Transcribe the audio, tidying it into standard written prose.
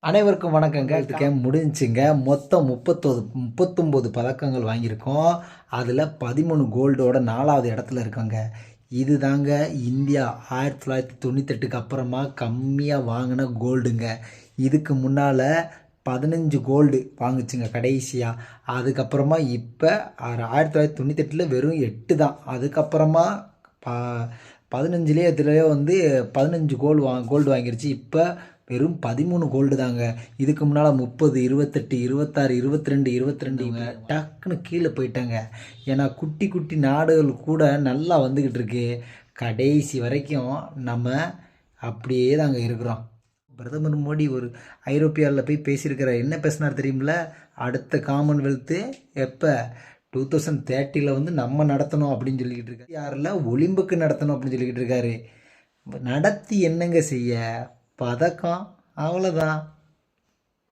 அனைவருக்கும் வணக்கங்க. இதுக்கு முடிஞ்சுங்க. மொத்தம் 39 பதக்கங்கள் வாங்கியிருக்கோம். அதில் 13 கோல்டோட 4வது இடத்துல இருக்கோங்க. இது தாங்க இந்தியா 1998க்கு அப்புறமா கம்மியாக வாங்கின கோல்டுங்க. இதுக்கு முன்னால் 15 கோல்டு வாங்குச்சுங்க கடைசியாக. அதுக்கப்புறமா இப்போ 1998ல் வெறும் 8 தான். அதுக்கப்புறமா ப 15லேயே இதுலேயே 15 கோல்டு வாங்கிருச்சு. இப்போ வெறும் 13 கோல்டு தாங்க. இதுக்கு முன்னால் 30, 28, 26, 22, 22 டக்குன்னு கீழே போயிட்டாங்க. ஏன்னா குட்டி குட்டி நாடுகள் கூட நல்லா வந்துக்கிட்டு இருக்கு. கடைசி வரைக்கும் நம்ம அப்படியே தாங்க இருக்கிறோம். பிரதமர் மோடி ஒரு ஐரோப்பியாவில் போய் பேசியிருக்கிறார். என்ன பேசினார் தெரியுமில்ல? அடுத்த காமன்வெல்த்து எப்போ 2030 நம்ம நடத்தணும் அப்படின்னு சொல்லிக்கிட்டு இருக்காரு. யாரில் ஒலிம்பிக்கு நடத்தணும் அப்படின்னு சொல்லிக்கிட்டு இருக்காரு. நடத்தி என்னங்க செய்ய? பதக்கம், அவ்வளோதான்.